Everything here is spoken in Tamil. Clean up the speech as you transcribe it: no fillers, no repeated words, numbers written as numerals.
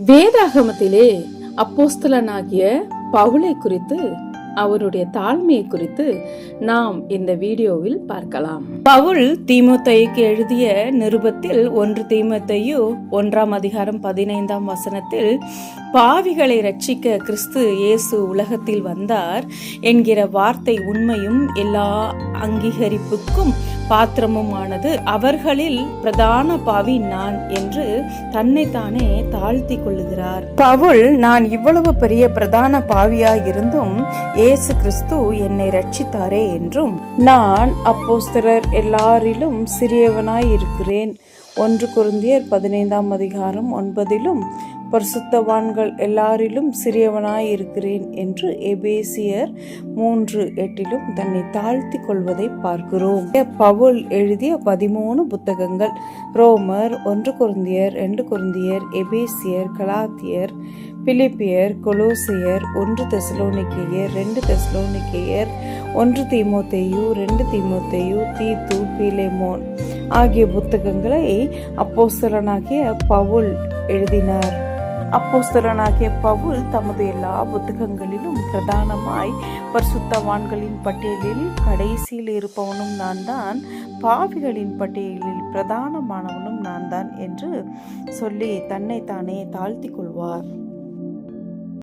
வேதாகமத்திலே அப்போஸ்தலனாகிய பவுலை குறித்து, அவருடைய தாழ்மையை குறித்து நாம் இந்த வீடியோவில் பார்க்கலாம். பவுல் தீமோத்தேயுக்கு எழுதிய நிருபத்தில் 1 தீமோத்தேயு 1ஆம் அதிகாரம் 15ஆம் வசனத்தில், பாவிகளை ரட்சிக்க கிறிஸ்து இயேசு உலகத்தில் வந்தார் என்கிற வார்த்தை உண்மையும் எல்லா அங்கீகரிப்புக்கும் பாத்திரமுமானது. அவர்களில் பிரதான பாவி நான் என்று தன்னைத்தானே தாழ்த்தி கொள்ளுகிறார். பவுல், நான் இவ்வளவு பெரிய பிரதான பாவியாய் இருந்தும் இயேசு கிறிஸ்து என்னை ரட்சித்தாரே என்றும், நான் அப்போஸ்தலர் எல்லாரிலும் சிறியவனாய் இருக்கிறேன் 1 கொரிந்தியர் 15ஆம் அதிகாரம் 9லும், பரிசுத்தவான்கள் எல்லாரிலும் சிறியவனாய் இருக்கிறேன் என்று எபேசியர் 3:8லும் தன்னை தாழ்த்தி கொள்வதை பார்க்கிறோம். பவுல் எழுதிய 13 புத்தகங்கள், ரோமர், 1 கொரிந்தியர், 2 கொரிந்தியர், எபேசியர், கலாத்தியர், பிலிப்பியர், கொலோசியர், 1 தெசலோனிக்கேயர், 2 தெசலோனிக்கேயர், 1 தீமோத்தேயு, 2 தீமோத்தேயு, தீத்து, பிலேமோன் ஆகிய புத்தகங்களை அப்போஸ்தலனாகிய பவுல் எழுதினார். அப்போஸ்தலனாகிய பவுல் தமது எல்லா புத்தகங்களிலும் பிரதானமாய் பரிசுத்தவான்களின் பட்டியலில் கடைசியில் இருப்பவனும் நான் தான், பாவிகளின் பட்டியலில் பிரதானமானவனும் நான் தான் என்று சொல்லி தன்னை தானே தாழ்த்தி கொள்வார்.